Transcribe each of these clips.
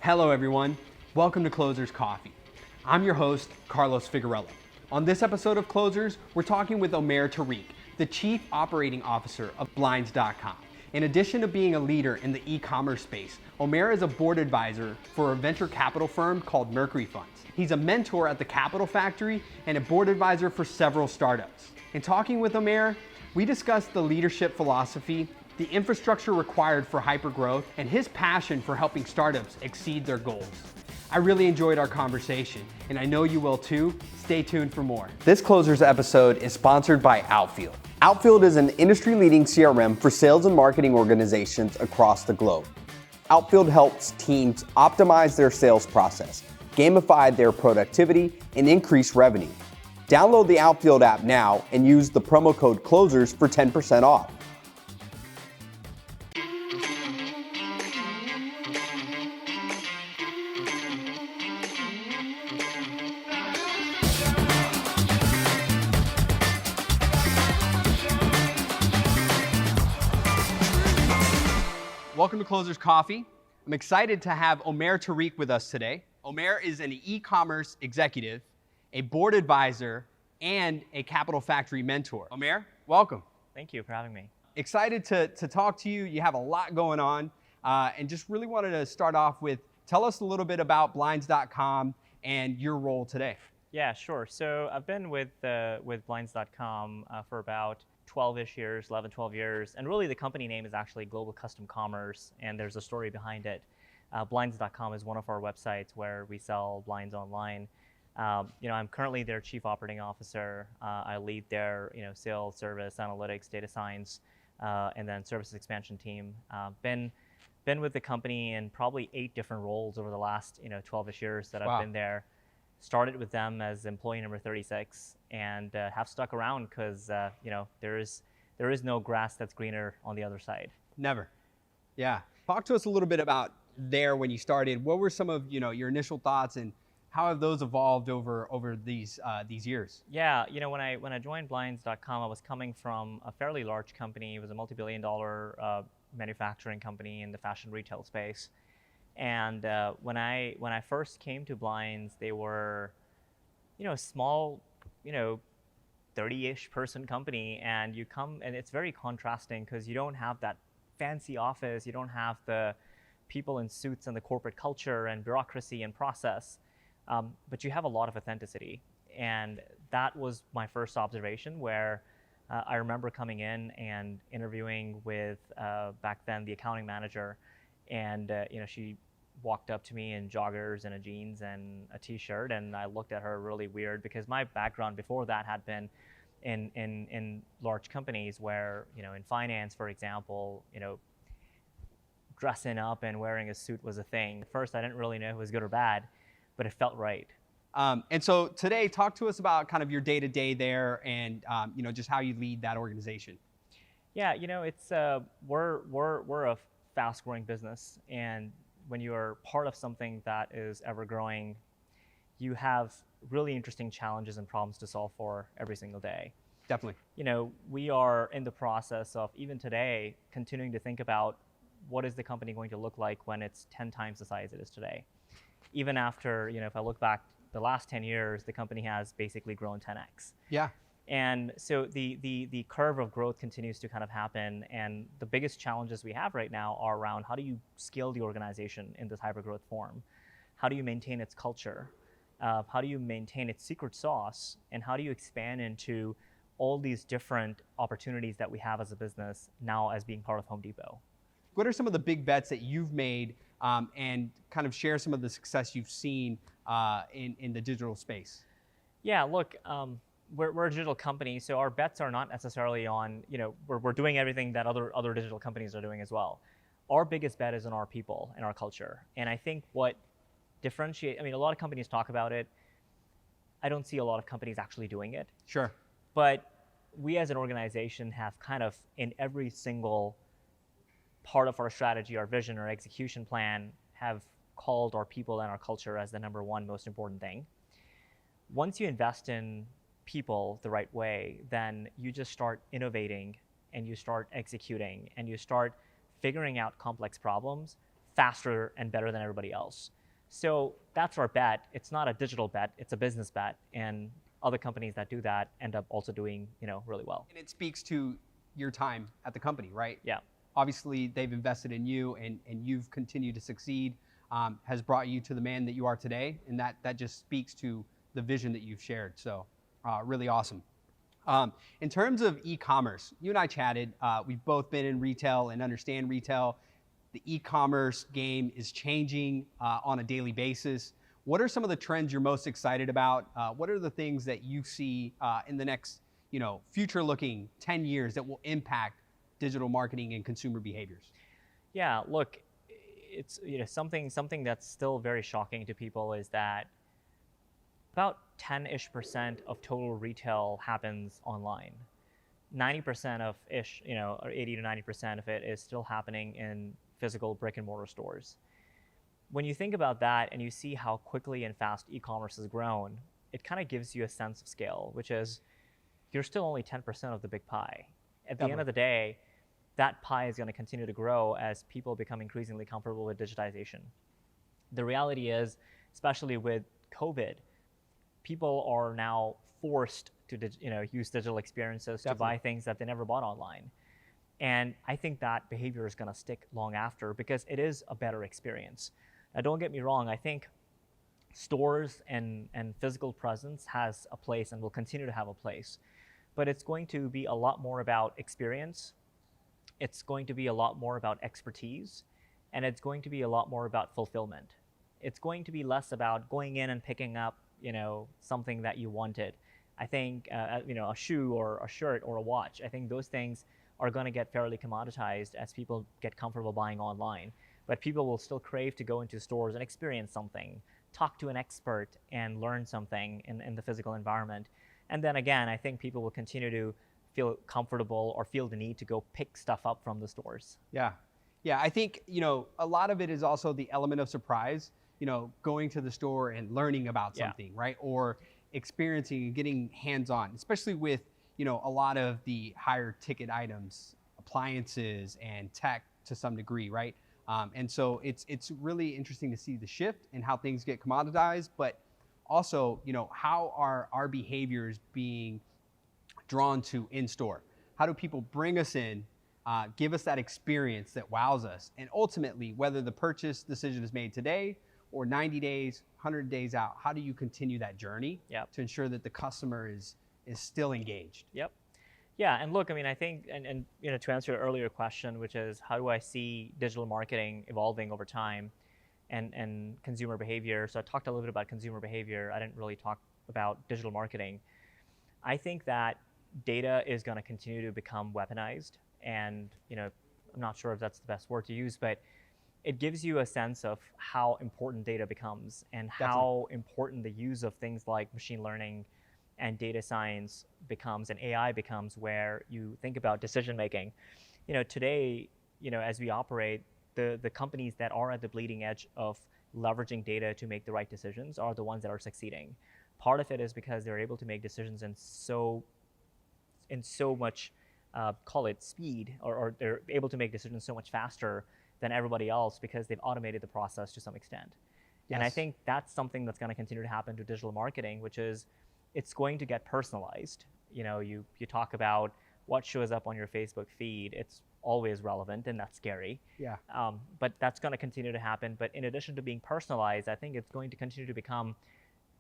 Hello everyone, welcome to Closers Coffee. I'm your host, Carlos Figuerello. On this episode of Closers, we're talking with Omair Tariq, the Chief Operating Officer of Blinds.com. In addition to being a leader in the e-commerce space, Omair is a board advisor for a venture capital firm called Mercury Funds. He's a mentor at the Capital Factory and a board advisor for several startups. In talking with Omair, we discussed the leadership philosophy, the infrastructure required for hypergrowth, and his passion for helping startups exceed their goals. I really enjoyed our conversation, and I know you will too. Stay tuned for more. This Closers episode is sponsored by Outfield. Outfield is an industry-leading CRM for sales and marketing organizations across the globe. Outfield helps teams optimize their sales process, gamify their productivity, and increase revenue. Download the Outfield app now and use the promo code CLOSERS for 10% off. Welcome to Closers Coffee. I'm excited to have Omair Tariq with us today. Omair is an e-commerce executive, a board advisor, and a Capital Factory mentor. Omair, welcome. Thank you for having me. Excited to talk to you. You have a lot going on, and just really wanted to start off with, tell us a little bit about Blinds.com and your role today. Yeah, sure. So I've been with Blinds.com for about 12-ish years, 11, 12 years. And really the company name is actually Global Custom Commerce, and there's a story behind it. Blinds.com is one of our websites where we sell blinds online. I'm currently their Chief Operating Officer. I lead their sales, service, analytics, data science, and then services expansion team. Been with the company in probably 8 different roles over the last 12-ish years that I've been there. Started with them as employee number 36 and have stuck around because there is no grass that's greener on the other side. Never. Yeah. Talk to us a little bit about there when you started. What were some of your initial thoughts, and how have those evolved over these years? Yeah, when I joined Blinds.com, I was coming from a fairly large company. It was a multi-billion-dollar manufacturing company in the fashion retail space. And when I first came to Blinds, they were, a small, 30-ish person company, and you come and it's very contrasting because you don't have that fancy office, you don't have the people in suits and the corporate culture and bureaucracy and process, but you have a lot of authenticity. And that was my first observation, where I remember coming in and interviewing with back then the accounting manager. And she walked up to me in joggers and a jeans and a t-shirt, and I looked at her really weird because my background before that had been in large companies where, in finance, for example, dressing up and wearing a suit was a thing. At first, I didn't really know if it was good or bad, but it felt right. And so today, talk to us about kind of your day-to-day there, and just how you lead that organization. Yeah, it's we're a fast-growing business, and when you are part of something that is ever-growing, you have really interesting challenges and problems to solve for every single day. Definitely. We are in the process of, even today, continuing to think about what is the company going to look like when it's 10 times the size it is today. Even after, if I look back the last 10 years, the company has basically grown 10x. Yeah. And so the curve of growth continues to kind of happen, and the biggest challenges we have right now are around how do you scale the organization in this hypergrowth form? How do you maintain its culture? How do you maintain its secret sauce? And how do you expand into all these different opportunities that we have as a business now as being part of Home Depot? What are some of the big bets that you've made, and kind of share some of the success you've seen in the digital space? Yeah, look, we're a digital company, so our bets are not necessarily on, we're doing everything that other digital companies are doing as well. Our biggest bet is on our people and our culture. And I think what a lot of companies talk about it. I don't see a lot of companies actually doing it. Sure. But we as an organization have kind of, in every single part of our strategy, our vision, our execution plan, have called our people and our culture as the number one most important thing. Once you invest in people the right way, then you just start innovating and you start executing and you start figuring out complex problems faster and better than everybody else. So that's our bet. It's not a digital bet, it's a business bet. And other companies that do that end up also doing, really well. And it speaks to your time at the company, right? Yeah. Obviously, they've invested in you, and you've continued to succeed, has brought you to the man that you are today, and that just speaks to the vision that you've shared. So really awesome. In terms of e-commerce, you and I chatted. We've both been in retail and understand retail. The e-commerce game is changing on a daily basis. What are some of the trends you're most excited about? What are the things that you see in the next, future-looking 10 years that will impact digital marketing and consumer behaviors? Yeah, look, it's something that's still very shocking to people is that about 10-ish% of total retail happens online. 90% of or 80 to 90% of it is still happening in physical brick and mortar stores. When you think about that and you see how quickly and fast e-commerce has grown, it kind of gives you a sense of scale, which is you're still only 10% of the big pie. At the end of the day, that pie is going to continue to grow as people become increasingly comfortable with digitization. The reality is, especially with COVID, people are now forced to use digital experiences to buy things that they never bought online. And I think that behavior is going to stick long after because it is a better experience. Now, don't get me wrong, I think stores and physical presence has a place and will continue to have a place. But it's going to be a lot more about experience. It's going to be a lot more about expertise. And it's going to be a lot more about fulfillment. It's going to be less about going in and picking up something that you wanted. I think a shoe or a shirt or a watch, I think those things are going to get fairly commoditized as people get comfortable buying online. But people will still crave to go into stores and experience something, talk to an expert and learn something in the physical environment. And then again, I think people will continue to feel comfortable or feel the need to go pick stuff up from the stores. Yeah. I think, a lot of it is also the element of surprise, going to the store and learning about something, right? Or experiencing and getting hands-on, especially with, a lot of the higher ticket items, appliances and tech to some degree, right? And so it's really interesting to see the shift and how things get commoditized, but also, how are our behaviors being drawn to in-store? How do people bring us in, give us that experience that wows us? And ultimately, whether the purchase decision is made today or 90 days, 100 days out, how do you continue that journey to ensure that the customer is still engaged? Yep. Yeah, and look, I think, and to answer your earlier question, which is how do I see digital marketing evolving over time and consumer behavior. So I talked a little bit about consumer behavior. I didn't really talk about digital marketing. I think that data is going to continue to become weaponized, and I'm not sure if that's the best word to use, but it gives you a sense of how important data becomes and how important the use of things like machine learning and data science becomes and AI becomes, where you think about decision making. Today, as we operate, the companies that are at the bleeding edge of leveraging data to make the right decisions are the ones that are succeeding. Part of it is because they're able to make decisions in so much, call it speed, or they're able to make decisions so much faster than everybody else because they've automated the process to some extent. Yes. And I think that's something that's going to continue to happen to digital marketing, which is it's going to get personalized. You talk about what shows up on your Facebook feed. It's always relevant, and that's scary. Yeah. But that's going to continue to happen. But in addition to being personalized, I think it's going to continue to become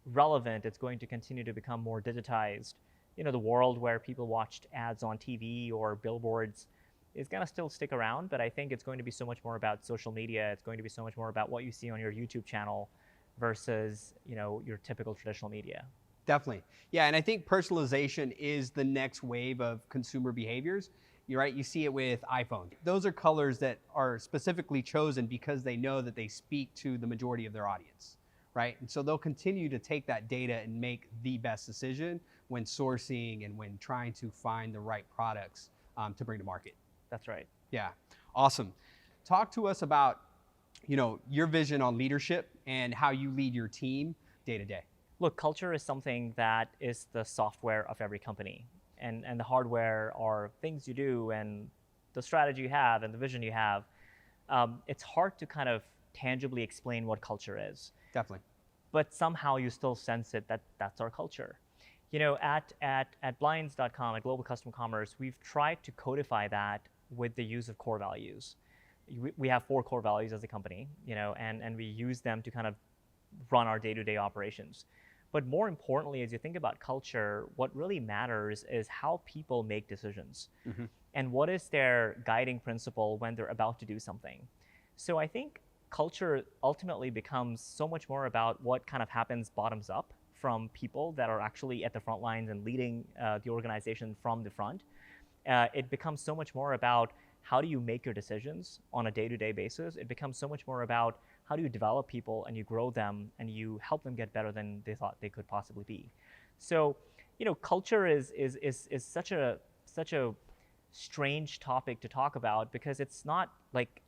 relevant. It's going to continue to become more digitized. The world where people watched ads on TV or billboards is going to still stick around, but I think it's going to be so much more about social media. It's going to be so much more about what you see on your YouTube channel versus, your typical traditional media. Definitely. Yeah, and I think personalization is the next wave of consumer behaviors. You're right, you see it with iPhone. Those are colors that are specifically chosen because they know that they speak to the majority of their audience, right? And so they'll continue to take that data and make the best decision when sourcing and when trying to find the right products to bring to market. That's right. Yeah, awesome. Talk to us about, your vision on leadership and how you lead your team day to day. Look, culture is something that is the software of every company. And the hardware are things you do and the strategy you have and the vision you have. it's hard to kind of tangibly explain what culture is. Definitely. But somehow you still sense it that that's our culture. At blinds.com, at Global Custom Commerce, we've tried to codify that with the use of core values. We have 4 core values as a company, and we use them to kind of run our day-to-day operations. But more importantly, as you think about culture, what really matters is how people make decisions, and what is their guiding principle when they're about to do something. So I think culture ultimately becomes so much more about what kind of happens bottoms up from people that are actually at the front lines and leading the organization from the front. It becomes so much more about how do you make your decisions on a day-to-day basis. It becomes so much more about how do you develop people and you grow them and you help them get better than they thought they could possibly be. So, culture is such a strange topic to talk about because it's not like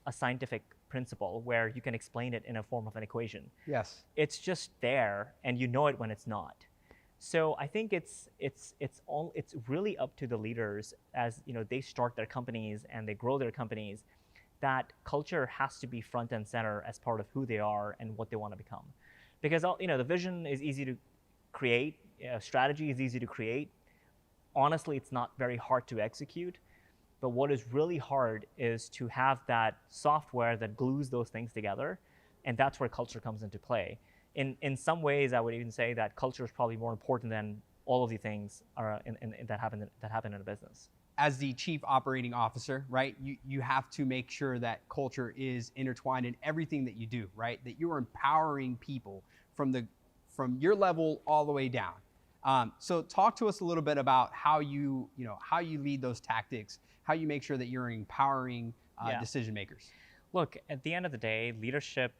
a scientific principle where you can explain it in a form of an equation. Yes. It's just there, and you know it when it's not. So I think it's really up to the leaders as they start their companies and they grow their companies, that culture has to be front and center as part of who they are and what they want to become. Because the vision is easy to create, strategy is easy to create. Honestly, it's not very hard to execute. But what is really hard is to have that software that glues those things together, and that's where culture comes into play. In some ways, I would even say that culture is probably more important than all of the things that happen in a business. As the chief operating officer, right, you have to make sure that culture is intertwined in everything that you do, right? That you are empowering people from your level all the way down. So talk to us a little bit about how you lead those tactics, how you make sure that you're empowering decision makers. Look, at the end of the day, leadership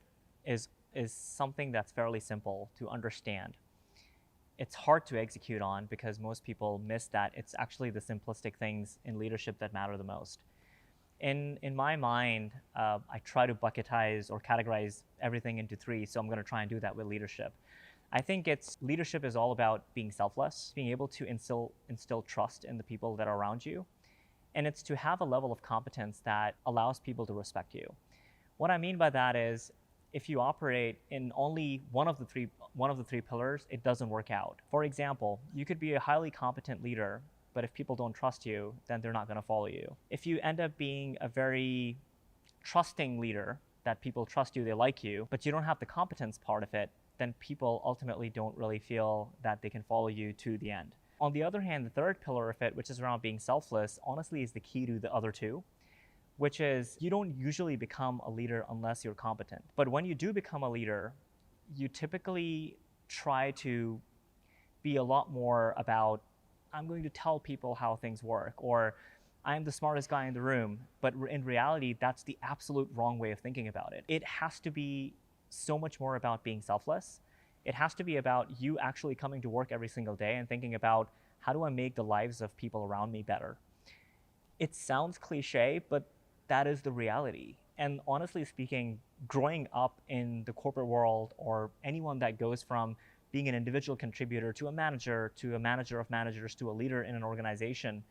is something that's fairly simple to understand. It's hard to execute on because most people miss that it's actually the simplistic things in leadership that matter the most. In my mind, I try to bucketize or categorize everything into 3, so I'm going to try and do that with leadership. I think leadership is all about being selfless, being able to instill trust in the people that are around you, and it's to have a level of competence that allows people to respect you. What I mean by that is, if you operate in only one of the three pillars, it doesn't work out. For example, you could be a highly competent leader, but if people don't trust you, then they're not going to follow you. If you end up being a very trusting leader, that people trust you, they like you, but you don't have the competence part of it, then people ultimately don't really feel that they can follow you to the end. On the other hand, the third pillar of it, which is around being selfless, honestly is the key to the other 2, which is you don't usually become a leader unless you're competent. But when you do become a leader, you typically try to be a lot more about, I'm going to tell people how things work, or I'm the smartest guy in the room. But in reality, that's the absolute wrong way of thinking about it. It has to be so much more about being selfless. It has to be about you actually coming to work every single day and thinking about, how do I make the lives of people around me better? It sounds cliche, but that is the reality. And honestly speaking, growing up in the corporate world, or anyone that goes from being an individual contributor to a manager of managers to a leader in an organization,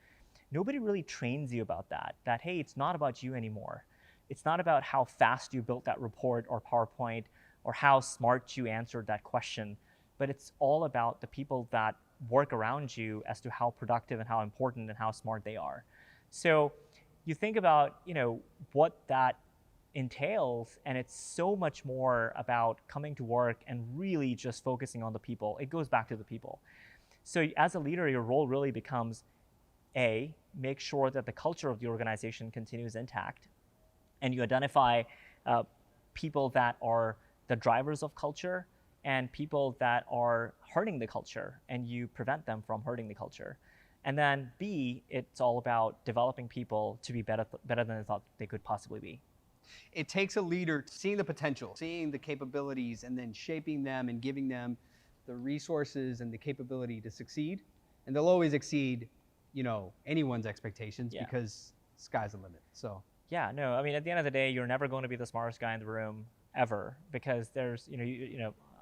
nobody really trains you about that, hey, it's not about you anymore. It's not about how fast you built that report or PowerPoint or how smart you answered that question, but it's all about the people that work around you as to how productive and how important and how smart they are. So you think about, what that entails, and it's so much more about coming to work and really just focusing on the people. It goes back to the people. So as a leader, your role really becomes, A, make sure that the culture of the organization continues intact, and you identify people that are the drivers of culture and people that are hurting the culture, and you prevent them from hurting the culture. And then B, it's all about developing people to be better than they thought they could possibly be. It takes a leader seeing the potential, seeing the capabilities, and then shaping them and giving them the resources and the capability to succeed. And they'll always exceed, anyone's expectations, because sky's the limit. So yeah, no, I mean, at the end of the day, you're never going to be the smartest guy in the room ever, because there's,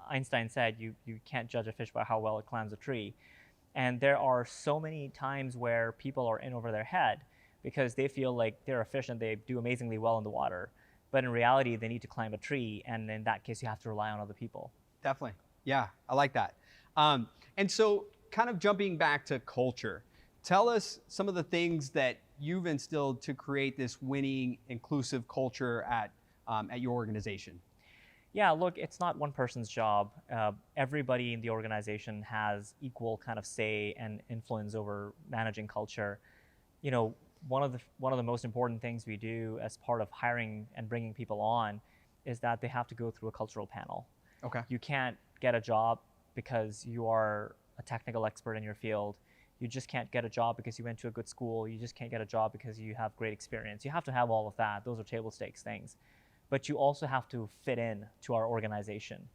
Einstein said you can't judge a fish by how well it climbs a tree. And there are so many times where people are in over their head because they feel like they're a fish and they do amazingly well in the water. but in reality, they need to climb a tree, and in that case, you have to rely on other people. Definitely. Yeah, I like that. And so, kind of jumping back to culture, tell us some of the things that you've instilled to create this winning, inclusive culture at your organization. Yeah, look, it's not one person's job. Everybody in the organization has equal kind of say and influence over managing culture. You know, one of the most important things we do as part of hiring and bringing people on is that they have to go through a cultural panel. Okay. You can't get a job because you are a technical expert in your field. You just can't get a job because you went to a good school. You just can't get a job because you have great experience. You have to have all of that. Those are table stakes things. But you also have to fit in to our organization.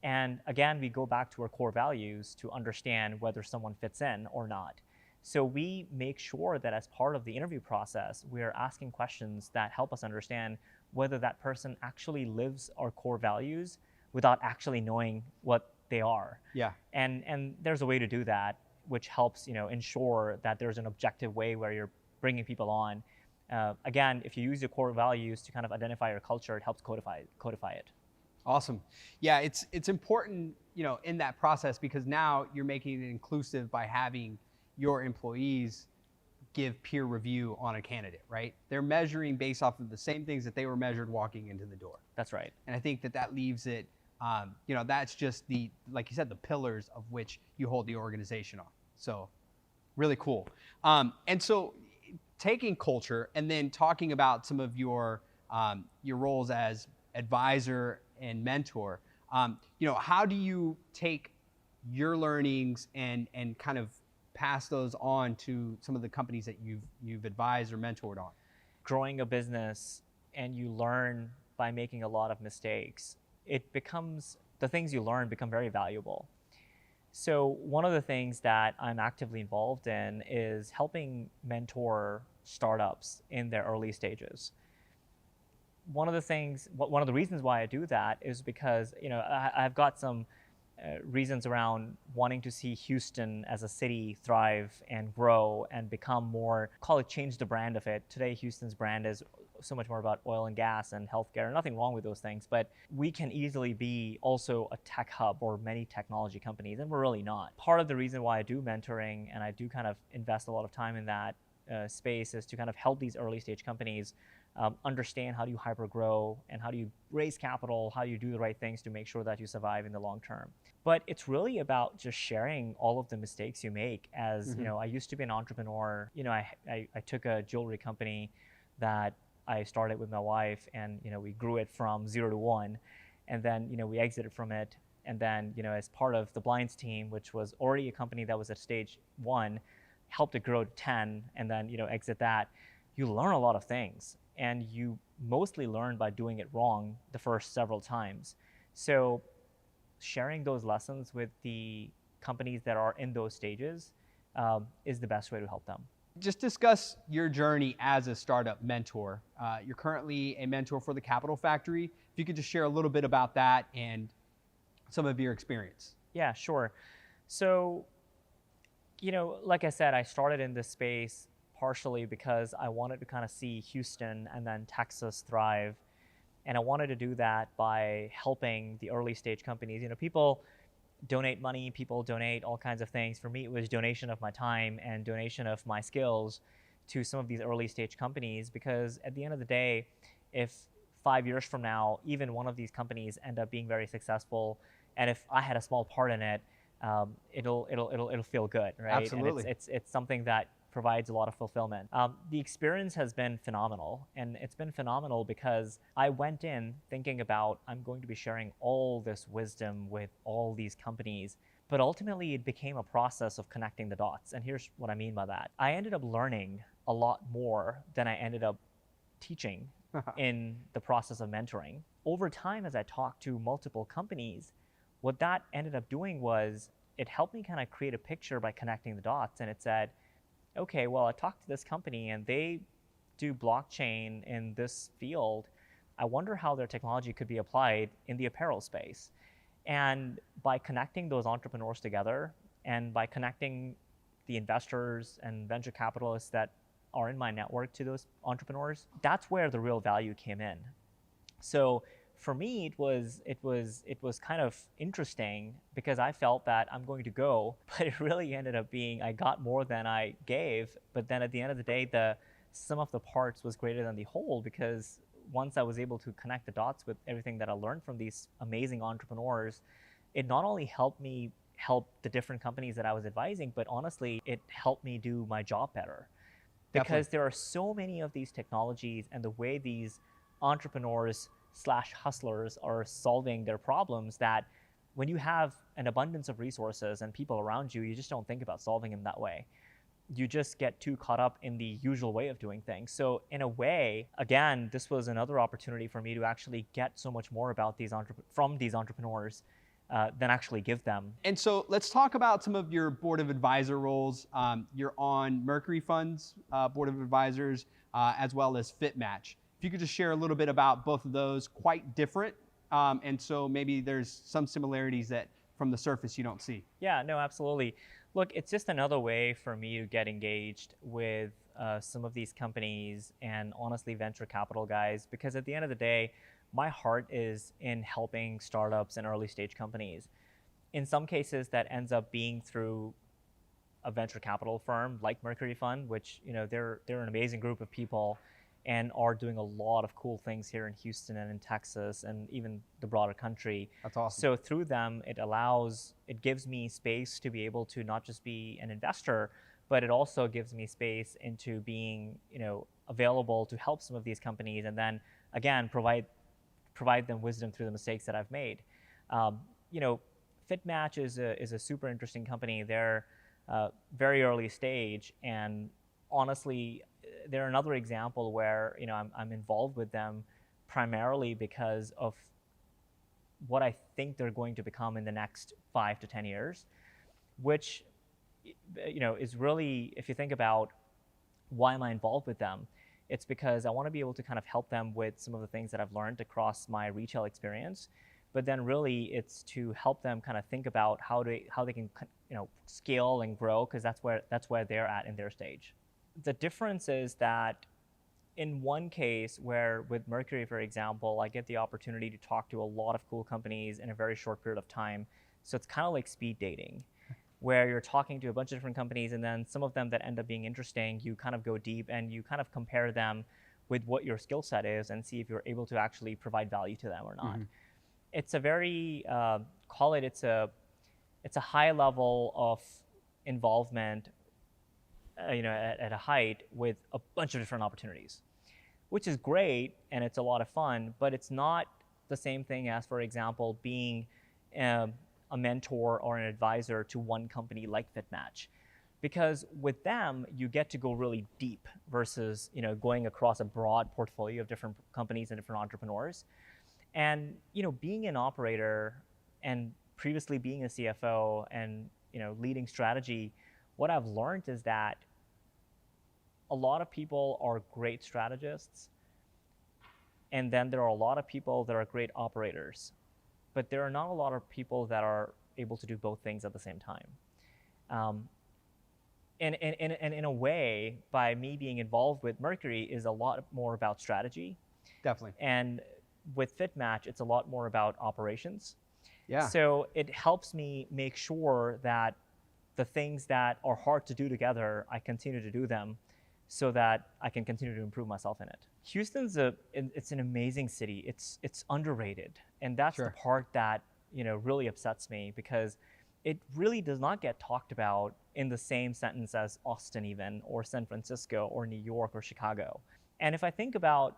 And again, we go back to our core values to understand whether someone fits in or not. So we make sure that as part of the interview process, we are asking questions that help us understand whether that person actually lives our core values without actually knowing what they are. Yeah. And there's a way to do that, which helps ensure that there's an objective way where you're bringing people on. Again, if you use your core values to kind of identify your culture, it helps codify it. Awesome. Yeah, it's important, in that process, because now you're making it inclusive by having your employees give peer review on a candidate, right? They're measuring based off of the same things that they were measured walking into the door. That's right. And I think that leaves it, that's just like you said, the pillars of which you hold the organization on. So really cool. And so taking culture and then talking about some of your roles as advisor and mentor, how do you take your learnings and kind of pass those on to some of the companies that you've advised or mentored on? Growing a business and you learn by making a lot of mistakes, the things you learn become very valuable. So one of the things that I'm actively involved in is helping mentor startups in their early stages. One of the reasons why I do that is because I've got some reasons around wanting to see Houston as a city thrive and grow and become more, call it change the brand of it. Today, Houston's brand is so much more about oil and gas and healthcare. Nothing wrong with those things, but we can easily be also a tech hub or many technology companies, and we're really not. Part of the reason why I do mentoring and I do kind of invest a lot of time in that space is to kind of help these early stage companies understand how do you hyper grow and how do you raise capital, how do you do the right things to make sure that you survive in the long term. But it's really about just sharing all of the mistakes you make. As I used to be an entrepreneur. I took a jewelry company that I started with my wife, and we grew it from 0 to 1, and then we exited from it, and then as part of the Blinds team, which was already a company that was at stage 1, helped it grow to 10, and then exit that. You learn a lot of things, and you mostly learn by doing it wrong the first several times. So sharing those lessons with the companies that are in those stages is the best way to help them. Just discuss your journey as a startup mentor. You're currently a mentor for the Capital Factory. If you could just share a little bit about that and some of your experience. Yeah, sure. So, like I said, I started in this space partially because I wanted to kind of see Houston and then Texas thrive. And I wanted to do that by helping the early stage companies. People donate money, people donate all kinds of things. For me, it was donation of my time and donation of my skills to some of these early stage companies, because at the end of the day, if 5 years from now, even one of these companies end up being very successful, and if I had a small part in it, it'll feel good, right? Absolutely. And it's something that provides a lot of fulfillment. The experience has been phenomenal, and it's been phenomenal because I went in thinking about, I'm going to be sharing all this wisdom with all these companies, but ultimately it became a process of connecting the dots. And here's what I mean by that. I ended up learning a lot more than I ended up teaching in the process of mentoring. Over time, as I talked to multiple companies, what that ended up doing was it helped me kind of create a picture by connecting the dots. And it said, okay, well, I talked to this company and they do blockchain in this field. I wonder how their technology could be applied in the apparel space. And by connecting those entrepreneurs together and by connecting the investors and venture capitalists that are in my network to those entrepreneurs, that's where the real value came in. So for me, it was kind of interesting because I felt that I'm going to go, but it really ended up being I got more than I gave. But then at the end of the day, the sum of the parts was greater than the whole, because once I was able to connect the dots with everything that I learned from these amazing entrepreneurs, it not only helped me help the different companies that I was advising, but honestly, it helped me do my job better, Definitely. because there are so many of these technologies, and the way these entrepreneurs slash hustlers are solving their problems, that when you have an abundance of resources and people around you, you just don't think about solving them that way. You just get too caught up in the usual way of doing things. So in a way, again, this was another opportunity for me to actually get so much more about from these entrepreneurs than actually give them. And so let's talk about some of your board of advisor roles. You're on Mercury Fund's board of advisors, as well as FitMatch. If you could just share a little bit about both of those, quite different. And so maybe there's some similarities that from the surface you don't see. Yeah, no, absolutely. Look, it's just another way for me to get engaged with some of these companies and honestly venture capital guys, because at the end of the day, my heart is in helping startups and early stage companies. In some cases, that ends up being through a venture capital firm like Mercury Fund, which they're an amazing group of people and are doing a lot of cool things here in Houston and in Texas and even the broader country. That's awesome. So through them, it gives me space to be able to not just be an investor, but it also gives me space into being, available to help some of these companies, and then again provide them wisdom through the mistakes that I've made. Um, you know, FitMatch is a super interesting company. They're very early stage, and honestly, they're another example where I'm involved with them primarily because of what I think they're going to become in the next 5 to 10 years, which is really, if you think about why am I involved with them, it's because I want to be able to kind of help them with some of the things that I've learned across my retail experience. But then really it's to help them kind of think about how they can scale and grow, because that's where they're at in their stage. The difference is that in one case, where with Mercury, for example, I get the opportunity to talk to a lot of cool companies in a very short period of time. So it's kind of like speed dating, where you're talking to a bunch of different companies, and then some of them that end up being interesting, you kind of go deep and you kind of compare them with what your skill set is and see if you're able to actually provide value to them or not. Mm-hmm. It's a very, it's a high level of involvement, at a height with a bunch of different opportunities, which is great and it's a lot of fun, but it's not the same thing as, for example, being a mentor or an advisor to one company like FitMatch. Because with them, you get to go really deep versus going across a broad portfolio of different companies and different entrepreneurs. And being an operator and previously being a CFO and leading strategy, what I've learned is that a lot of people are great strategists, and then there are a lot of people that are great operators, but there are not a lot of people that are able to do both things at the same time. And in a way, by me being involved with Mercury is a lot more about strategy. Definitely. And with FitMatch, it's a lot more about operations. Yeah. So it helps me make sure that the things that are hard to do together, I continue to do them so that I can continue to improve myself in it. Houston's it's an amazing city. It's underrated. And that's Sure. The part that, really upsets me, because it really does not get talked about in the same sentence as Austin even, or San Francisco, or New York, or Chicago. And if I think about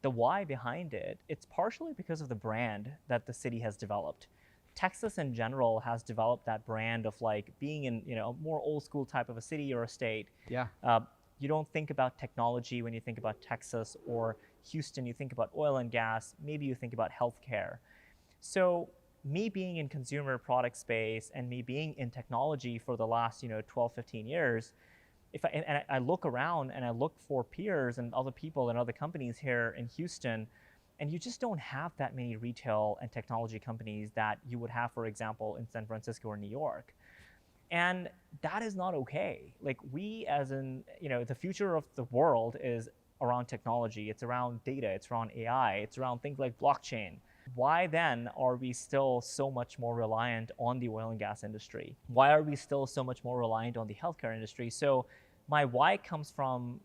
the why behind it, it's partially because of the brand that the city has developed. Texas in general has developed that brand of like being in a more old school type of a city or a state. Yeah. You don't think about technology when you think about Texas, or Houston, you think about oil and gas, maybe you think about healthcare. So me being in consumer product space and me being in technology for the last 12, 15 years, and I look around and I look for peers and other people and other companies here in Houston, and you just don't have that many retail and technology companies that you would have, for example, in San Francisco or New York. And that is not okay. Like, we, as in, the future of the world is around technology, it's around data, it's around AI, it's around things like blockchain. Why then are we still so much more reliant on the oil and gas industry? Why are we still so much more reliant on the healthcare industry? So my why comes from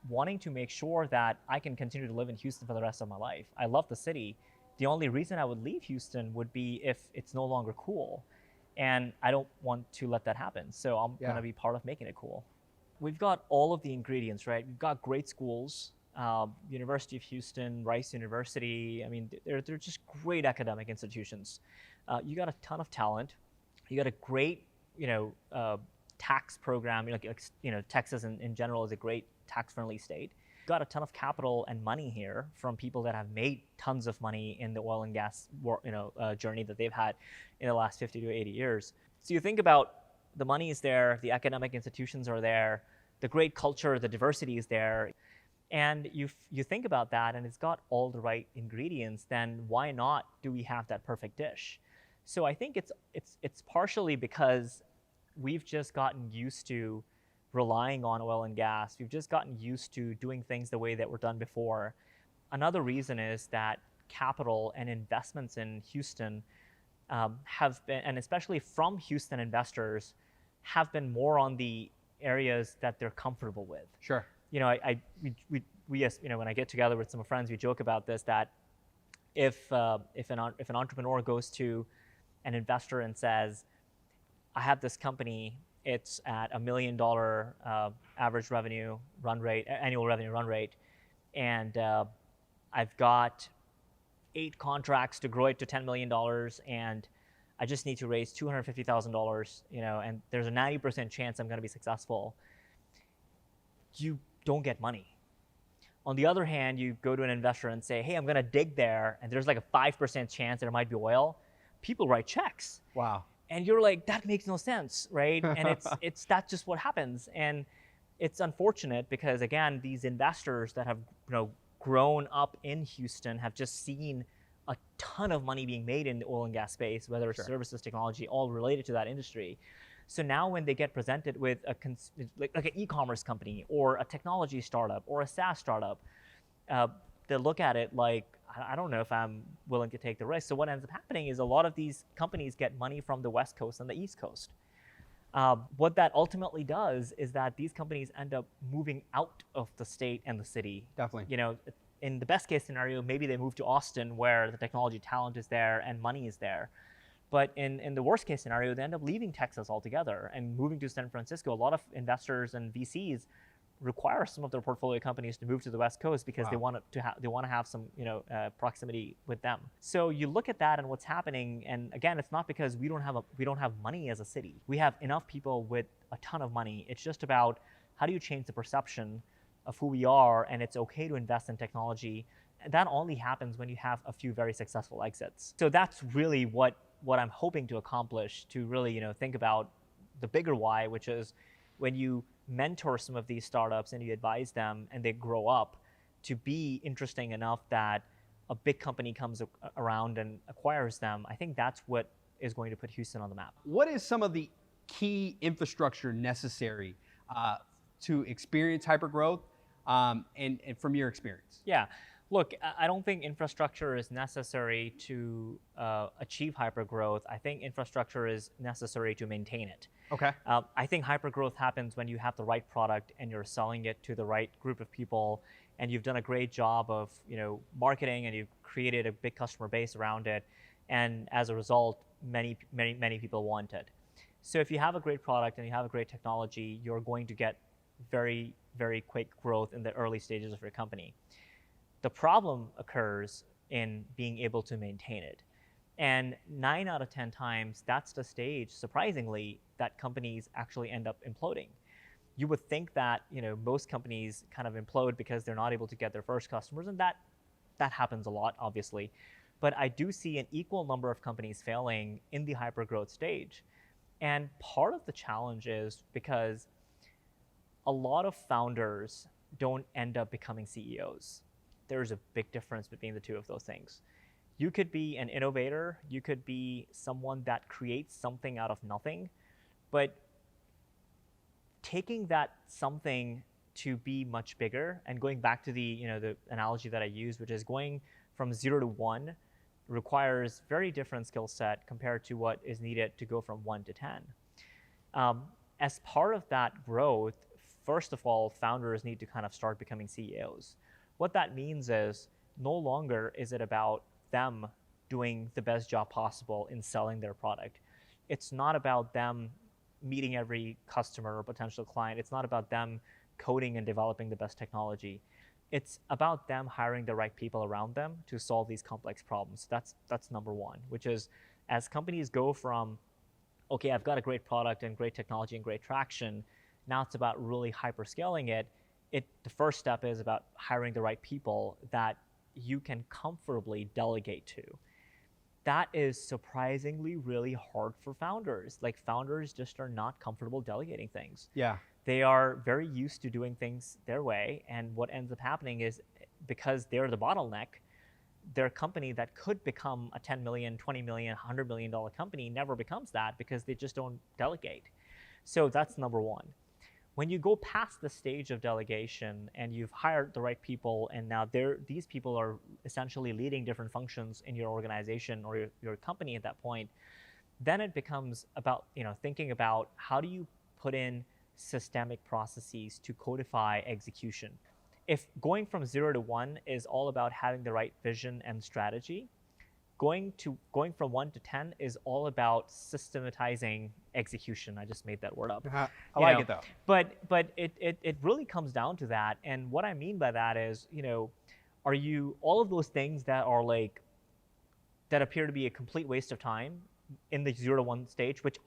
wanting to make sure that I can continue to live in Houston for the rest of my life. I love the city. The only reason I would leave Houston would be if it's no longer cool. And I don't want to let that happen. So I'm going to be part of making it cool. We've got all of the ingredients, right? We've got great schools, University of Houston, Rice University. I mean, they're just great academic institutions. You got a ton of talent. You got a great, tax program. Texas in general is a great tax-friendly state. Got a ton of capital and money here from people that have made tons of money in the oil and gas journey that they've had in the last 50 to 80 years. So you think about the money is there, the academic institutions are there, the great culture, the diversity is there, and you think about that and it's got all the right ingredients, then why not do we have that perfect dish? So I think it's partially because we've just gotten used to relying on oil and gas. We've just gotten used to doing things the way that were done before. Another reason is that capital and investments in Houston have been, and especially from Houston investors, have been more on the areas that they're comfortable with. Sure. We when I get together with some friends, we joke about this, that if an entrepreneur goes to an investor and says, I have this company, it's at $1 million average revenue run rate, annual revenue run rate, and I've got 8 contracts to grow it to $10 million, and I just need to raise $250,000, and there's a 90% chance I'm going to be successful. You don't get money. On the other hand, you go to an investor and say, hey, I'm going to dig there, and there's like a 5% chance there might be oil. People write checks. Wow. And you're like, that makes no sense, right? And that's just what happens. And it's unfortunate because, again, these investors that have grown up in Houston have just seen a ton of money being made in the oil and gas space, whether it's services, technology, all related to that industry. So now when they get presented with like an e-commerce company or a technology startup or a SaaS startup, they look at it like, I don't know if I'm willing to take the risk. So what ends up happening is a lot of these companies get money from the West Coast and the East Coast. What that ultimately does is that these companies end up moving out of the state and the city. Definitely. In the best case scenario, maybe they move to Austin where the technology talent is there and money is there. But in the worst case scenario, they end up leaving Texas altogether and moving to San Francisco. A lot of investors and VCs require some of their portfolio companies to move to the West Coast because they want to have some proximity with them. So you look at that and what's happening, and again, it's not because we don't have money as a city. We have enough people with a ton of money. It's just about how do you change the perception of who we are, and it's okay to invest in technology. And that only happens when you have a few very successful exits. So that's really what I'm hoping to accomplish, to really think about the bigger why, which is when you mentor some of these startups and you advise them and they grow up to be interesting enough that a big company comes around and acquires them, I think that's what is going to put Houston on the map. What is some of the key infrastructure necessary to experience hypergrowth and from your experience? Yeah. Look, I don't think infrastructure is necessary to achieve hypergrowth. I think infrastructure is necessary to maintain it. Okay. I think hypergrowth happens when you have the right product and you're selling it to the right group of people, and you've done a great job of marketing, and you've created a big customer base around it, and as a result, many people want it. So if you have a great product and you have a great technology, you're going to get very, very quick growth in the early stages of your company. The problem occurs in being able to maintain it. And 9 out of 10 times, that's the stage, surprisingly, that companies actually end up imploding. You would think that most companies kind of implode because they're not able to get their first customers, and that happens a lot, obviously. But I do see an equal number of companies failing in the hypergrowth stage. And part of the challenge is because a lot of founders don't end up becoming CEOs. There's a big difference between the two of those things. You could be an innovator, you could be someone that creates something out of nothing, but taking that something to be much bigger. And going back to the analogy that I used, which is going from 0 to 1 requires very different skill set compared to what is needed to go from 1 to 10. As part of that growth, first of all, founders need to kind of start becoming CEOs. What that means is no longer is it about them doing the best job possible in selling their product. It's not about them meeting every customer or potential client. It's not about them coding and developing the best technology. It's about them hiring the right people around them to solve these complex problems. That's number one, which is as companies go from, okay, I've got a great product and great technology and great traction, now it's about really hyperscaling it. The first step is about hiring the right people that you can comfortably delegate to. That is surprisingly really hard for founders. Like founders just are not comfortable delegating things. Yeah. They are very used to doing things their way. And what ends up happening is because they're the bottleneck, their company that could become a 10 million, 20 million, $100 million company never becomes that because they just don't delegate. So that's number one. When you go past the stage of delegation and you've hired the right people and now these people are essentially leading different functions in your organization or your company at that point, then it becomes about thinking about how do you put in systemic processes to codify execution. If going from 0 to 1 is all about having the right vision and strategy, going from 1 to 10 is all about systematizing execution. I just made that word up. I like it though. But it really comes down to that. And what I mean by that is, are you all of those things that are that appear to be a complete waste of time in the 0 to 1 stage, which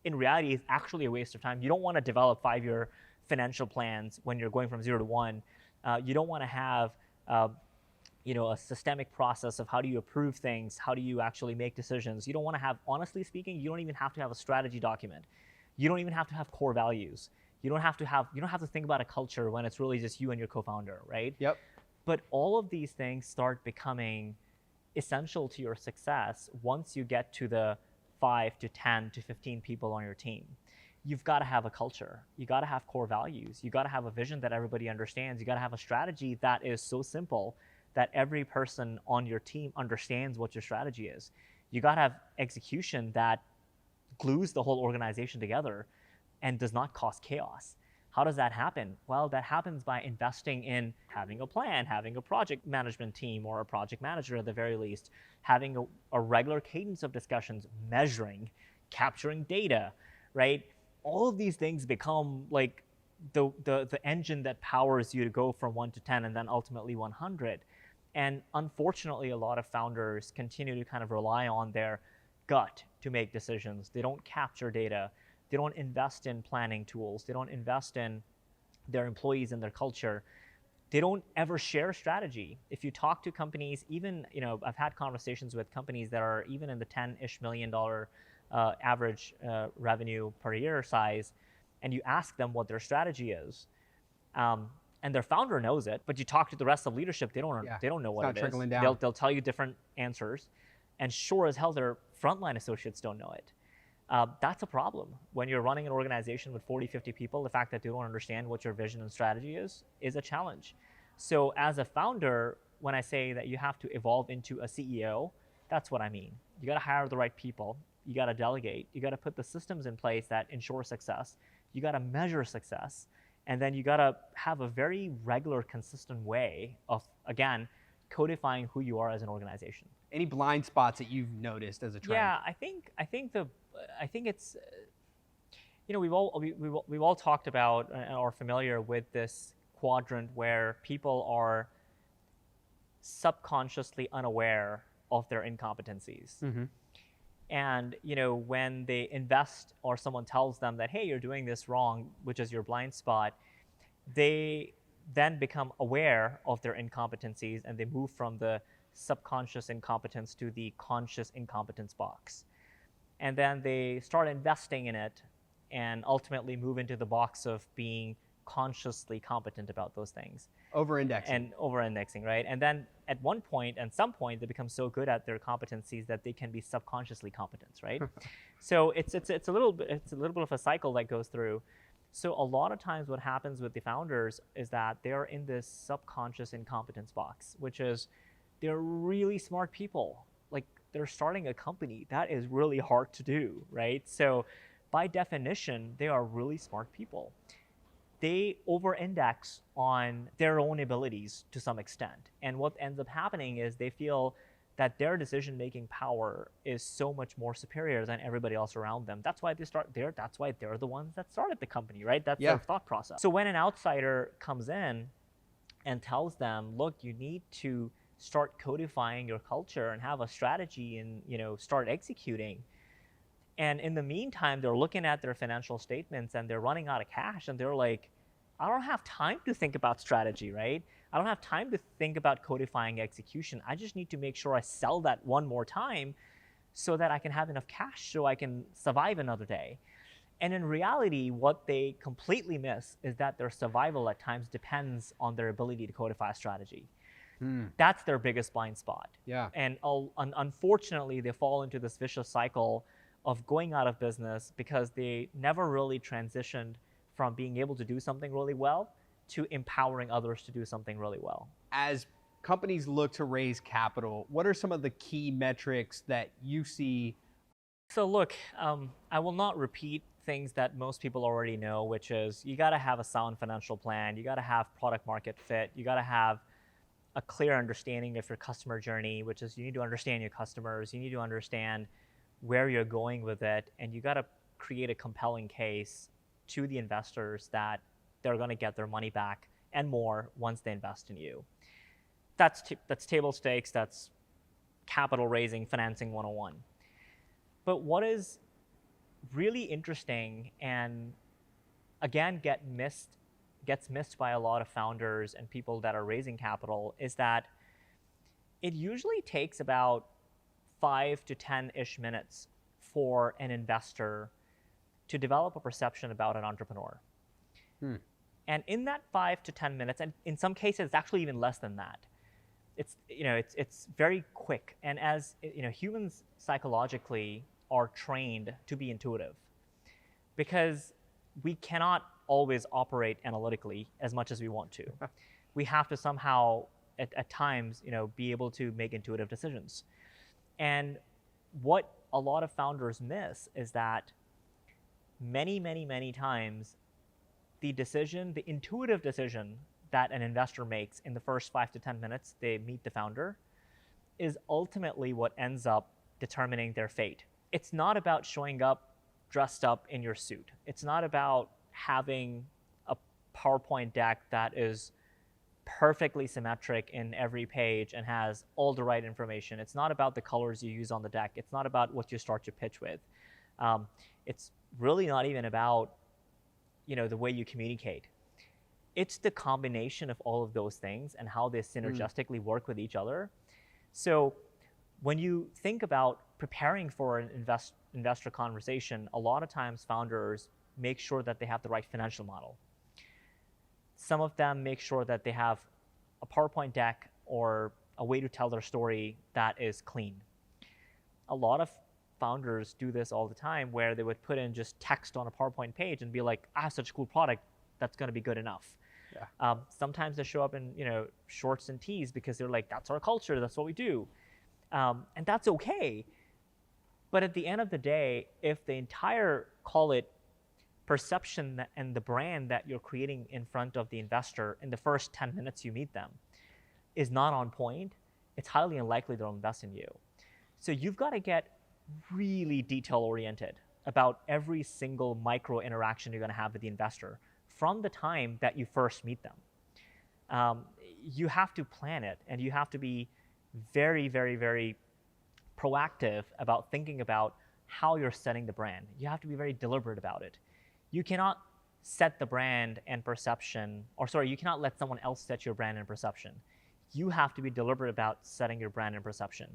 in reality is actually a waste of time. You don't want to develop 5-year financial plans when you're going from 0 to 1. You don't want to have a systemic process of how do you approve things, how do you actually make decisions. You don't want to have, honestly speaking, you don't even have to have a strategy document. You don't even have to have core values. You don't have to think about a culture when it's really just you and your co-founder, right? Yep. But all of these things start becoming essential to your success once you get to the 5 to 10 to 15 people on your team. You've got to have a culture. You got to have core values. You got to have a vision that everybody understands. You got to have a strategy that is so simple that every person on your team understands what your strategy is. You got to have execution that glues the whole organization together and does not cause chaos. How does that happen? Well, that happens by investing in having a plan, having a project management team or a project manager at the very least, having a regular cadence of discussions, measuring, capturing data, right? All of these things become like the engine that powers you to go from 1 to 10 and then ultimately 100. And unfortunately, a lot of founders continue to kind of rely on their gut to make decisions. They don't capture data. They don't invest in planning tools. They don't invest in their employees and their culture. They don't ever share strategy. If you talk to companies, even, I've had conversations with companies that are even in the $10-ish million average revenue per year size, and you ask them what their strategy is. And their founder knows it, but you talk to the rest of leadership, they don't know what it is. Trickling down. They'll tell you different answers, and sure as hell their frontline associates don't know it. That's a problem. When you're running an organization with 40, 50 people, the fact that they don't understand what your vision and strategy is a challenge. So as a founder, when I say that you have to evolve into a CEO, that's what I mean. You got to hire the right people. You got to delegate. You got to put the systems in place that ensure success. You got to measure success. And then you got to have a very regular, consistent way of, again, codifying who you are as an organization. Any blind spots that you've noticed as a trend? Yeah, I think it's, we've all talked about and are familiar with this quadrant where people are subconsciously unaware of their incompetencies. Mm-hmm. And when they invest or someone tells them that, hey, you're doing this wrong, which is your blind spot, they then become aware of their incompetencies and they move from the subconscious incompetence to the conscious incompetence box. And then they start investing in it and ultimately move into the box of being consciously competent about those things. Over-indexing, right? And then at some point, they become so good at their competencies that they can be subconsciously competent, right? So it's a little bit of a cycle that goes through. So a lot of times what happens with the founders is that they're in this subconscious incompetence box, which is they're really smart people. Like they're starting a company. That is really hard to do, right? So by definition, they are really smart people. They over-index on their own abilities to some extent. And what ends up happening is they feel that their decision-making power is so much more superior than everybody else around them. That's why they start there. That's why they're the ones that started the company, right? That's their thought process. So when an outsider comes in and tells them, look, you need to start codifying your culture and have a strategy and start executing. And in the meantime, they're looking at their financial statements and they're running out of cash and they're like, I don't have time to think about strategy, right? I don't have time to think about codifying execution. I just need to make sure I sell that one more time so that I can have enough cash so I can survive another day. And in reality, what they completely miss is that their survival at times depends on their ability to codify a strategy. That's their biggest blind spot. Yeah. And unfortunately, they fall into this vicious cycle of going out of business because they never really transitioned from being able to do something really well to empowering others to do something really well. As companies look to raise capital, what are some of the key metrics that you see? So look, I will not repeat things that most people already know, which is you got to have a sound financial plan, you got to have product market fit, you got to have a clear understanding of your customer journey, which is you need to understand your customers, you need to understand where you're going with it, and you got to create a compelling case to the investors that they're going to get their money back and more once they invest in you. That's table stakes, that's capital raising, financing 101. But what is really interesting and again gets missed by a lot of founders and people that are raising capital is that it usually takes about 5 to 10-ish minutes for an investor to develop a perception about an entrepreneur. And in that 5 to 10 minutes, and in some cases it's actually even less than that, it's very quick. And as humans psychologically are trained to be intuitive because we cannot always operate analytically as much as we want to. We have to somehow at times be able to make intuitive decisions. And what a lot of founders miss is that many times the intuitive decision that an investor makes in the first 5 to 10 minutes they meet the founder is ultimately what ends up determining their fate. It's not about showing up dressed up in your suit. It's not about having a PowerPoint deck that is perfectly symmetric in every page and has all the right information. It's not about the colors you use on the deck. It's not about what you start your pitch with. It's really not even about the way you communicate. It's the combination of all of those things and how they synergistically work with each other. So when you think about preparing for an investor conversation, a lot of times founders make sure that they have the right financial model. Some of them make sure that they have a PowerPoint deck or a way to tell their story that is clean. A lot of founders do this all the time where they would put in just text on a PowerPoint page and be like, I have such a cool product, that's going to be good enough. Yeah. Sometimes they show up in shorts and tees because they're like, that's our culture, that's what we do. And that's okay. But at the end of the day, if the entire, call it, perception and the brand that you're creating in front of the investor in the first 10 minutes you meet them is not on point, it's highly unlikely they'll invest in you. So you've got to get really detail-oriented about every single micro interaction you're going to have with the investor from the time that you first meet them. You have to plan it, and you have to be very proactive about thinking about how you're setting the brand. You have to be very deliberate about it. You cannot set the brand and perception, you cannot let someone else set your brand and perception. You have to be deliberate about setting your brand and perception.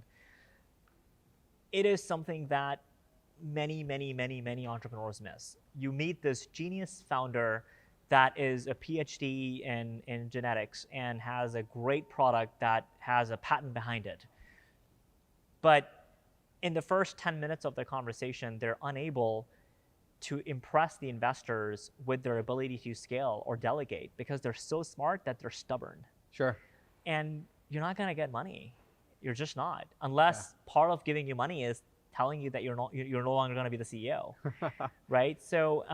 It is something that many entrepreneurs miss. You meet this genius founder that is a PhD in genetics and has a great product that has a patent behind it. But in the first 10 minutes of their conversation, they're unable to impress the investors with their ability to scale or delegate because they're so smart that they're stubborn. Sure. And you're not going to get money. You're just not, unless part of giving you money is telling you that you're no longer going to be the CEO, right? So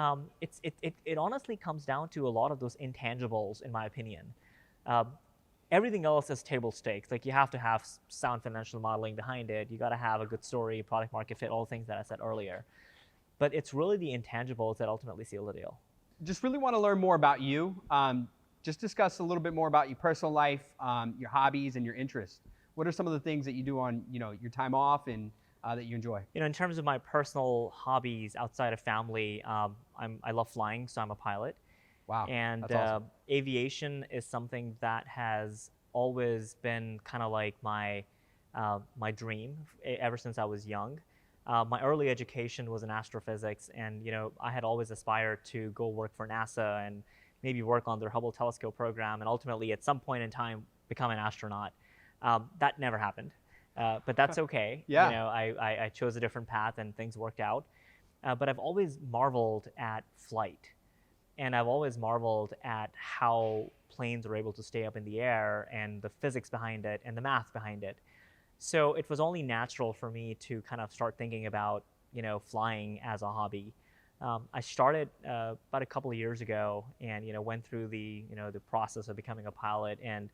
it honestly comes down to a lot of those intangibles, in my opinion. Everything else is table stakes. Like, you have to have sound financial modeling behind it. You got to have a good story, product market fit, all the things that I said earlier. But it's really the intangibles that ultimately seal the deal. Just really want to learn more about you. Just discuss a little bit more about your personal life, your hobbies, and your interests. What are some of the things that you do on your time off and that you enjoy? In terms of my personal hobbies outside of family, I love flying, so I'm a pilot. Wow, And that's awesome. aviation is something that has always been kind of like my dream ever since I was young. My early education was in astrophysics, and I had always aspired to go work for NASA and maybe work on their Hubble telescope program, and ultimately at some point in time become an astronaut. That never happened, but that's okay. Yeah. I chose a different path and things worked out. But I've always marveled at flight. And I've always marveled at how planes are able to stay up in the air and the physics behind it and the math behind it. So it was only natural for me to kind of start thinking about, flying as a hobby. I started about a couple of years ago, and went through the process of becoming a pilot, and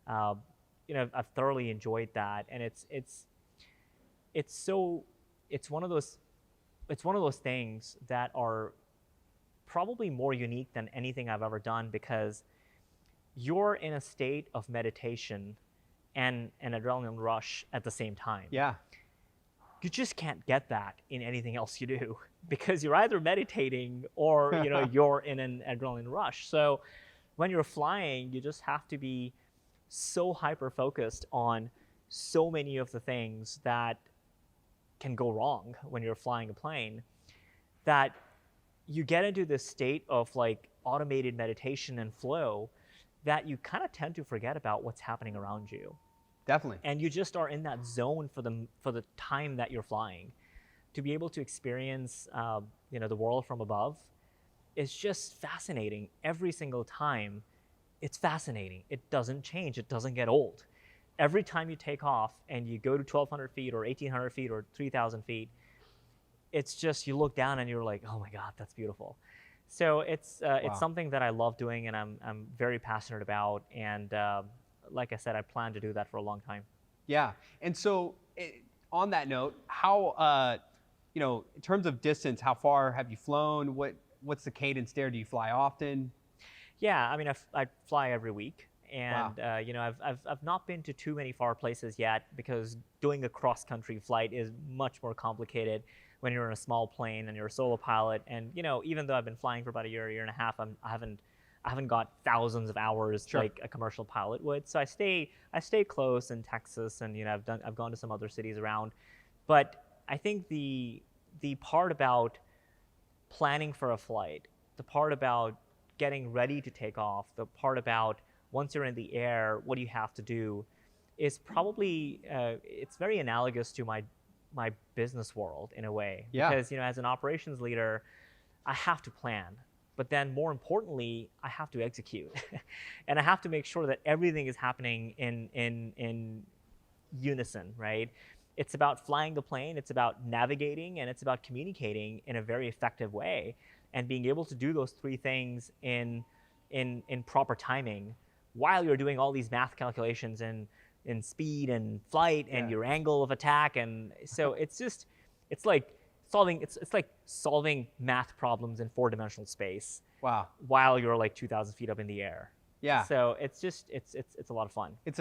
I've thoroughly enjoyed that. And it's one of those things that are probably more unique than anything I've ever done, because you're in a state of meditation and an adrenaline rush at the same time. Yeah. You just can't get that in anything else you do, because you're either meditating or you're in an adrenaline rush. So when you're flying, you just have to be so hyper focused on so many of the things that can go wrong when you're flying a plane, that you get into this state of like automated meditation and flow that you kind of tend to forget about what's happening around you. Definitely. And you just are in that zone for the time that you're flying. To be able to experience the world from above is just fascinating. Every single time, it's fascinating. It doesn't change. It doesn't get old. Every time you take off and you go to 1,200 feet or 1,800 feet or 3,000 feet, it's just, you look down and you're like, oh my God, that's beautiful. So it's something that I love doing, and I'm very passionate about. And like I said, I plan to do that for a long time. Yeah. And so on that note, how, in terms of distance, how far have you flown? What's the cadence there? Do you fly often? Yeah, I mean, I fly every week. And Wow. I've not been to too many far places yet, because doing a cross-country flight is much more complicated when you're in a small plane and you're a solo pilot. And even though I've been flying for about a year and a half, I haven't got thousands of hours Sure. like a commercial pilot would. So I stay close in Texas, and I've gone to some other cities around. But I think the part about planning for a flight, the part about getting ready to take off, the part about once you're in the air, what do you have to do, is probably it's very analogous to my business world in a way. Yeah. Because as an operations leader, I have to plan, but then more importantly, I have to execute, and I have to make sure that everything is happening in unison, right? It's about flying the plane, it's about navigating, and it's about communicating in a very effective way, and being able to do those three things in proper timing, while you're doing all these math calculations and in speed and flight and your angle of attack. And so it's like solving math problems in 4-dimensional space. Wow. While you're like 2,000 feet up in the air. Yeah. So it's a lot of fun. It's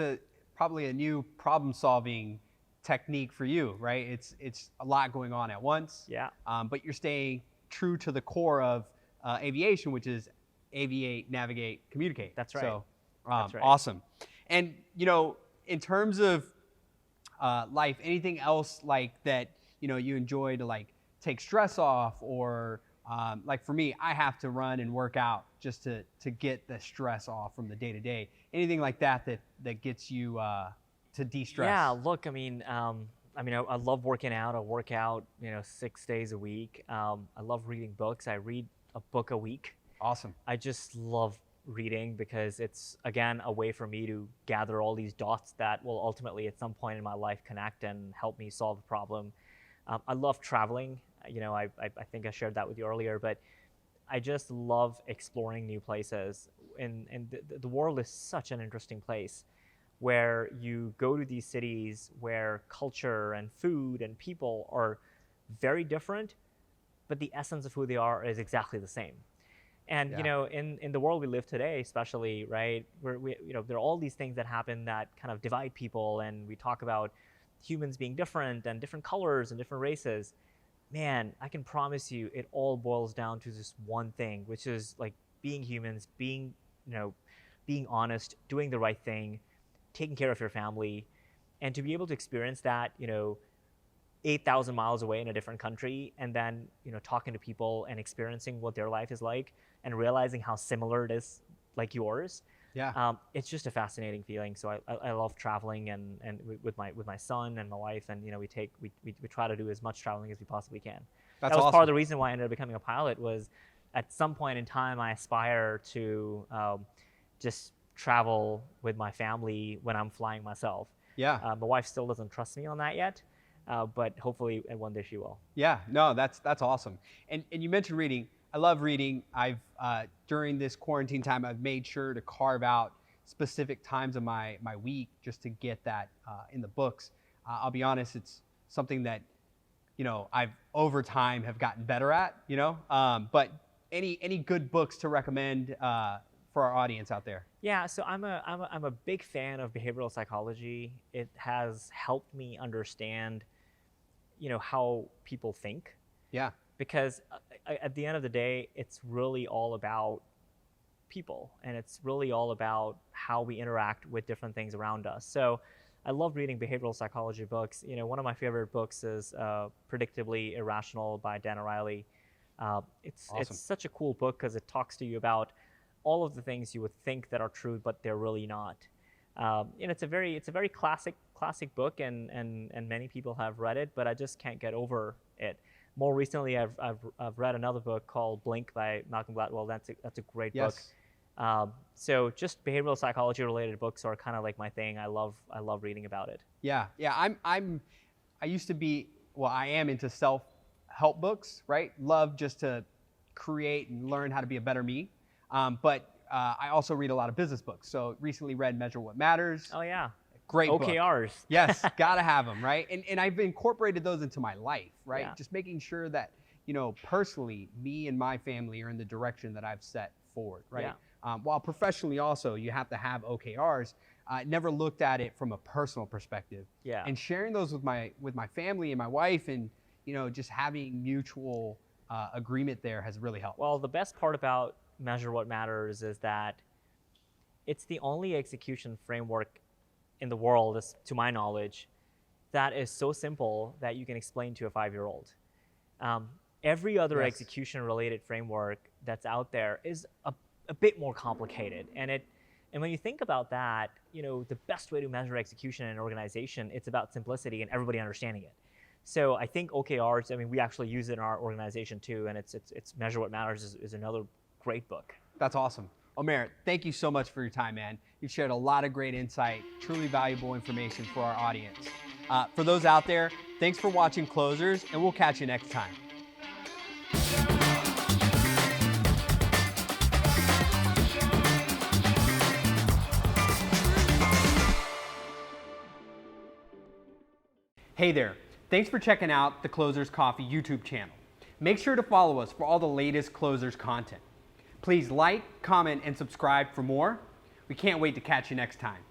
probably a new problem-solving technique for you, right? It's a lot going on at once. Yeah. But you're staying true to the core of aviation, which is aviate, navigate, communicate. That's right. So That's right. Awesome. And in terms of life, anything else like that you enjoy to like take stress off, or like for me, I have to run and work out just to get the stress off from the day to day. Anything like that gets you to de-stress? Yeah, look, I mean, I mean, I love working out. I work out, 6 days a week. I love reading books. I read a book a week. Awesome. I just love reading because it's, again, a way for me to gather all these dots that will ultimately at some point in my life connect and help me solve a problem. I love traveling. I think I shared that with you earlier, but I just love exploring new places. And the world is such an interesting place where you go to these cities where culture and food and people are very different, but the essence of who they are is exactly the same. And Yeah. in the world we live today, especially, right, where there are all these things that happen that kind of divide people, and we talk about humans being different and different colors and different races. Man, I can promise you, it all boils down to this one thing, which is like being humans, you know, being honest, doing the right thing, taking care of your family, and to be able to experience that, 8,000 miles away in a different country, and then, talking to people and experiencing what their life is like and realizing how similar it is like yours. Yeah. It's just a fascinating feeling. So I love traveling and with my son and my wife, and we try to do as much traveling as we possibly can. That's That was part of awesome. the reason why I ended up becoming a pilot. Was at some point in time I aspire to just travel with my family when I'm flying myself. Yeah. My wife still doesn't trust me on that yet, but hopefully one day she will. Yeah, no, that's awesome. And you mentioned reading. I love reading. I've during this quarantine time, I've made sure to carve out specific times of my week just to get that in the books. I'll be honest, it's something that I've over time have gotten better at. But any good books to recommend for our audience out there? Yeah, so I'm a big fan of behavioral psychology. It has helped me understand, how people think, Yeah, because at the end of the day, it's really all about people, and it's really all about how we interact with different things around us. So I love reading behavioral psychology books. One of my favorite books is Predictably Irrational by Dan O'Reilly. It's awesome. such a cool book because it talks to you about all of the things you would think that are true, but they're really not. And it's a very classic book, and many people have read it, but I just can't get over it. More recently, I've read another book called Blink by Malcolm Gladwell. That's a great book. Yes. So just behavioral psychology related books are kind of like my thing. I love reading about it. Yeah, yeah. I used to be, well, I am into self-help books, right? Love just to create and learn how to be a better me. But I also read a lot of business books. So recently read Measure What Matters. Oh yeah, Great book. OKRs. Yes, gotta have them, right? And I've incorporated those into my life, right? Yeah. Just making sure that, personally, me and my family are in the direction that I've set forward, right? Yeah. While professionally also, you have to have OKRs. Never looked at it from a personal perspective. Yeah. And sharing those with my family and my wife, and just having mutual agreement there has really helped. Well, the best part about Measure What Matters is that it's the only execution framework in the world, to my knowledge, that is so simple that you can explain to a 5-year-old. Every other Yes. execution-related framework that's out there is a bit more complicated, and when you think about that, the best way to measure execution in an organization, it's about simplicity and everybody understanding it. So I think OKRs, I mean, we actually use it in our organization too, and it's Measure What Matters is another great book. That's awesome. Omair, thank you so much for your time, man. You've shared a lot of great insight, truly valuable information for our audience. For those out there, thanks for watching Closers, and we'll catch you next time. Hey there. Thanks for checking out the Closers Coffee YouTube channel. Make sure to follow us for all the latest Closers content. Please like, comment, and subscribe for more. We can't wait to catch you next time.